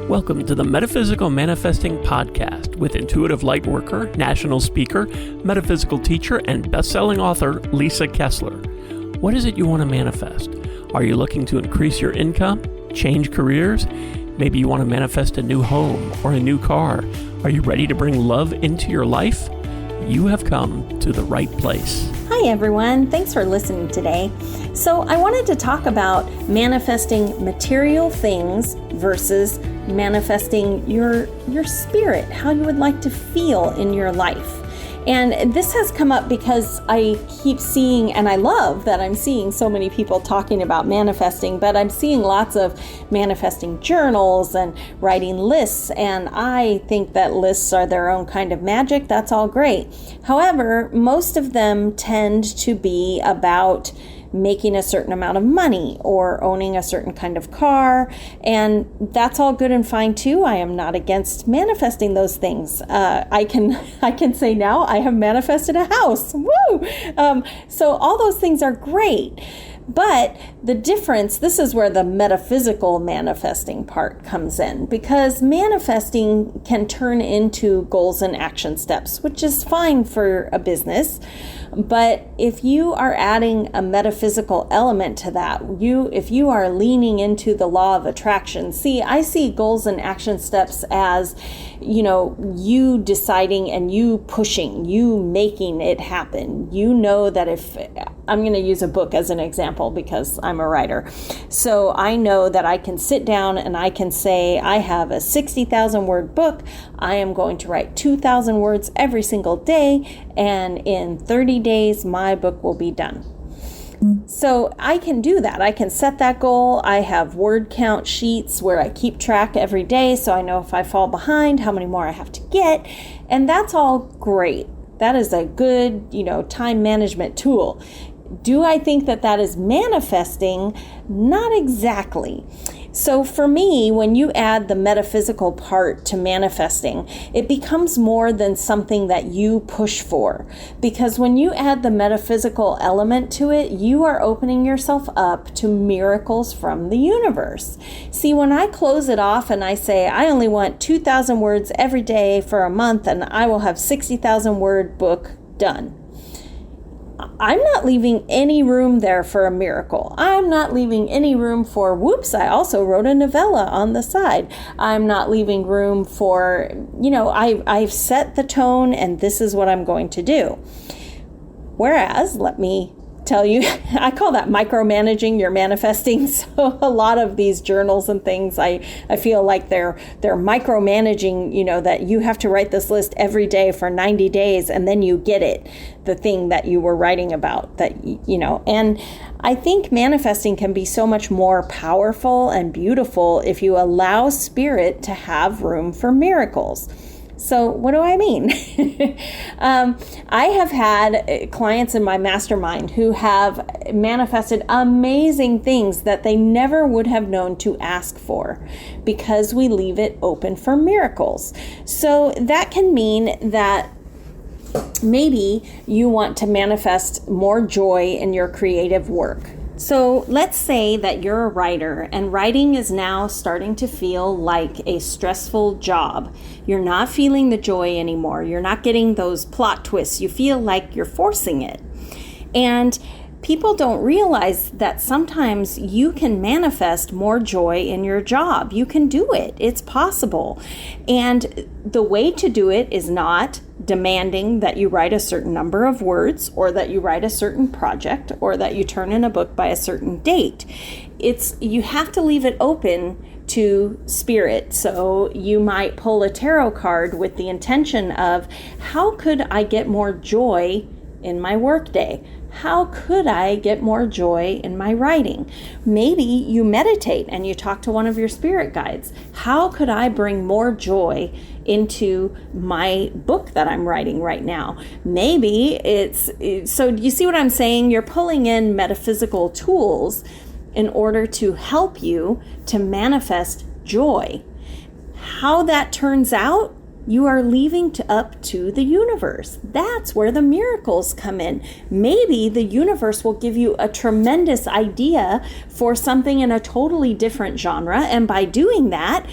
Welcome to the Metaphysical Manifesting Podcast with intuitive light worker, national speaker, metaphysical teacher, and best-selling author Lisa Kessler. What is it you want to manifest? Are you looking to increase your income, change careers? Maybe you want to manifest a new home or a new car. Are you ready to bring love into your life? You have come to the right place. Hi everyone, thanks for listening today. So I wanted to talk about manifesting material things versus manifesting your spirit, how you would like to feel in your life. And this has come up because I keep seeing, and I love that I'm seeing so many people talking about manifesting, but I'm seeing lots of manifesting journals and writing lists, and I think that lists are their own kind of magic. That's all great. However, most of them tend to be about making a certain amount of money or owning a certain kind of car, and that's all good and fine too. I am not against manifesting those things. I can say now I have manifested a house. Woo! So all those things are great. But the difference, this is where the metaphysical manifesting part comes in, because manifesting can turn into goals and action steps, which is fine for a business. But if you are adding a metaphysical element to that, if you are leaning into the law of attraction, I see goals and action steps as, you deciding and you pushing, you making it happen. You know that if I'm going to use a book as an example because I'm a writer. So I know that I can sit down and I can say, I have a 60,000 word book. I am going to write 2,000 words every single day. And in 30 days, my book will be done. So I can do that. I can set that goal. I have word count sheets where I keep track every day. So I know if I fall behind, how many more I have to get. And that's all great. That is a good, time management tool. Do I think that that is manifesting? Not exactly. So for me, when you add the metaphysical part to manifesting, it becomes more than something that you push for. Because when you add the metaphysical element to it, you are opening yourself up to miracles from the universe. See, when I close it off and I say, I only want 2,000 words every day for a month and I will have 60,000 word book done. I'm not leaving any room there for a miracle. I'm not leaving any room for, whoops, I also wrote a novella on the side. I'm not leaving room for, I've set the tone and this is what I'm going to do. Whereas, let me tell you, I call that micromanaging your manifesting. So a lot of these journals and things, I feel like they're micromanaging, that you have to write this list every day for 90 days and then you get it, the thing that you were writing about, and I think manifesting can be so much more powerful and beautiful if you allow spirit to have room for miracles. So what do I mean? I have had clients in my mastermind who have manifested amazing things that they never would have known to ask for because we leave it open for miracles. So that can mean that maybe you want to manifest more joy in your creative work. So let's say that you're a writer and writing is now starting to feel like a stressful job. You're not feeling the joy anymore. You're not getting those plot twists. You feel like you're forcing it. And people don't realize that sometimes you can manifest more joy in your job. You can do it. It's possible. And the way to do it is not demanding that you write a certain number of words or that you write a certain project or that you turn in a book by a certain date. You have to leave it open to spirit. So you might pull a tarot card with the intention of, how could I get more joy in my workday? How could I get more joy in my writing? Maybe you meditate and you talk to one of your spirit guides. How could I bring more joy into my book that I'm writing right now? Maybe so you see what I'm saying? You're pulling in metaphysical tools in order to help you to manifest joy. How that turns out, you are leaving up to the universe. That's where the miracles come in. Maybe the universe will give you a tremendous idea for something in a totally different genre, and by doing that,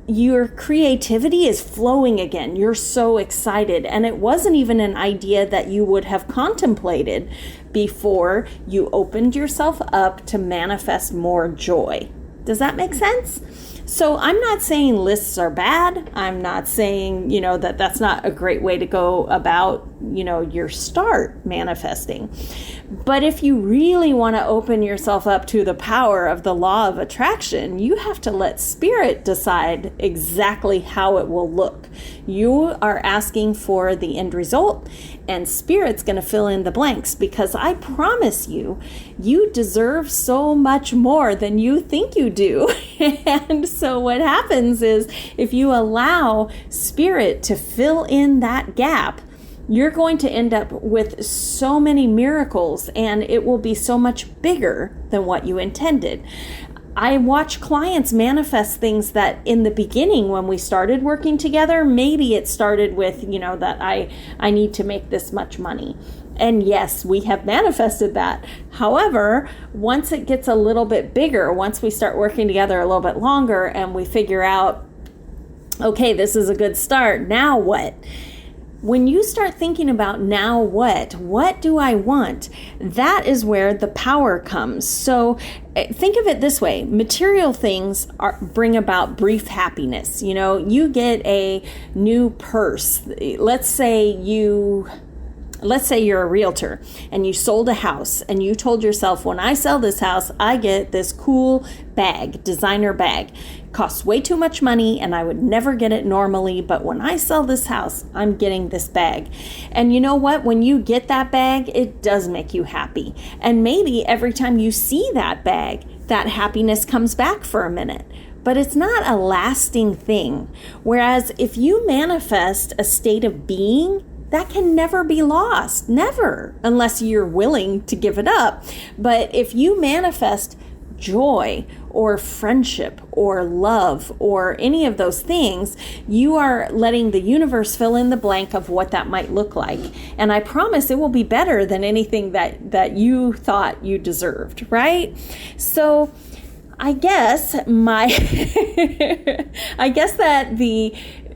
your creativity is flowing again. You're so excited. And it wasn't even an idea that you would have contemplated before you opened yourself up to manifest more joy. Does that make sense? So I'm not saying lists are bad. I'm not saying, that that's not a great way to go about, your start manifesting. But if you really want to open yourself up to the power of the law of attraction, you have to let Spirit decide exactly how it will look. You are asking for the end result, and Spirit's going to fill in the blanks, because I promise you, you deserve so much more than you think you do. And so what happens is, if you allow Spirit to fill in that gap, you're going to end up with so many miracles, and it will be so much bigger than what you intended. I watch clients manifest things that in the beginning, when we started working together, maybe it started with, that I need to make this much money. And yes, we have manifested that. However, once it gets a little bit bigger, once we start working together a little bit longer and we figure out, okay, this is a good start, now what? When you start thinking about now what do I want? That is where the power comes. So think of it this way. Material things bring about brief happiness. You get a new purse. Let's say you're a realtor and you sold a house and you told yourself, when I sell this house, I get this cool bag, designer bag. Costs way too much money and I would never get it normally, but when I sell this house, I'm getting this bag. And you know what? When you get that bag, it does make you happy. And maybe every time you see that bag, that happiness comes back for a minute. But it's not a lasting thing. Whereas if you manifest a state of being, that can never be lost, never, unless you're willing to give it up. But if you manifest joy or friendship or love or any of those things, you are letting the universe fill in the blank of what that might look like. And I promise it will be better than anything that you thought you deserved, right? So I guess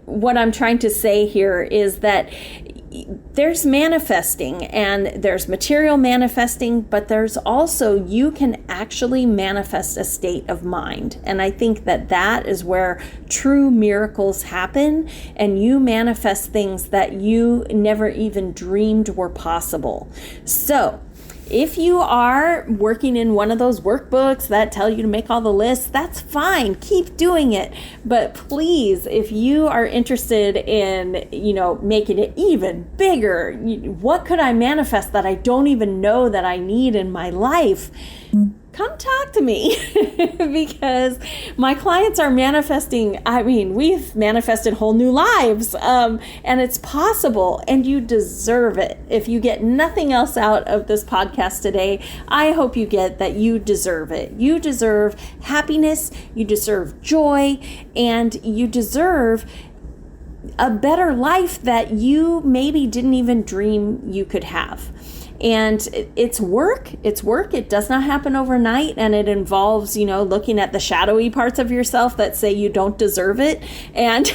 what I'm trying to say here is that there's manifesting and there's material manifesting, but there's also, you can actually manifest a state of mind. And I think that is where true miracles happen, and you manifest things that you never even dreamed were possible. So if you are working in one of those workbooks that tell you to make all the lists, that's fine. Keep doing it. But please, if you are interested in, making it even bigger, what could I manifest that I don't even know that I need in my life? Come talk to me because my clients are manifesting. We've manifested whole new lives, and it's possible, and you deserve it. If you get nothing else out of this podcast today, I hope you get that you deserve it. You deserve happiness, you deserve joy, and you deserve a better life that you maybe didn't even dream you could have. And it's work. It does not happen overnight. And it involves, looking at the shadowy parts of yourself that say you don't deserve it and,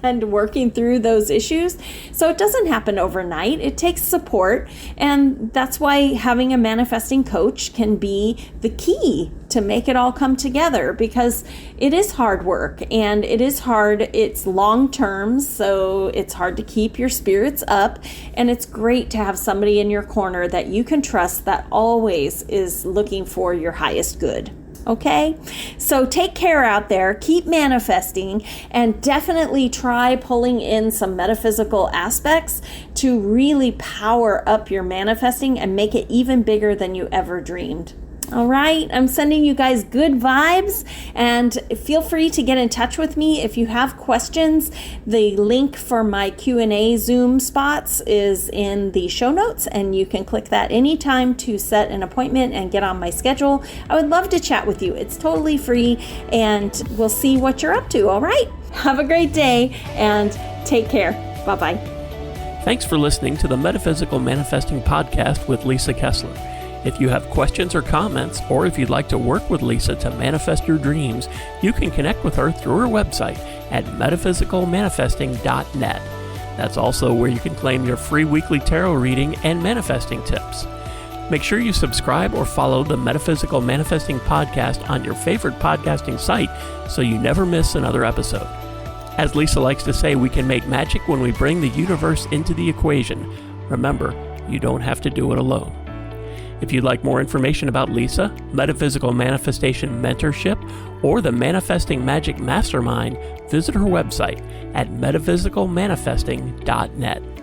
and working through those issues. So it doesn't happen overnight. It takes support. And that's why having a manifesting coach can be the key to make it all come together, because it is hard work and it is hard. It's long term, so it's hard to keep your spirits up, and it's great to have somebody in your corner that you can trust that always is looking for your highest good. Okay? So take care out there, keep manifesting, and definitely try pulling in some metaphysical aspects to really power up your manifesting and make it even bigger than you ever dreamed. All right, I'm sending you guys good vibes, and feel free to get in touch with me if you have questions. The link for my Q&A Zoom spots is in the show notes, and you can click that anytime to set an appointment and get on my schedule. I would love to chat with you. It's totally free, and we'll see what you're up to. All right, have a great day, and take care. Bye-bye. Thanks for listening to the Metaphysical Manifesting Podcast with Lisa Kessler. If you have questions or comments, or if you'd like to work with Lisa to manifest your dreams, you can connect with her through her website at metaphysicalmanifesting.net. That's also where you can claim your free weekly tarot reading and manifesting tips. Make sure you subscribe or follow the Metaphysical Manifesting Podcast on your favorite podcasting site so you never miss another episode. As Lisa likes to say, we can make magic when we bring the universe into the equation. Remember, you don't have to do it alone. If you'd like more information about Lisa, Metaphysical Manifestation Mentorship, or the Manifesting Magic Mastermind, visit her website at metaphysicalmanifesting.net.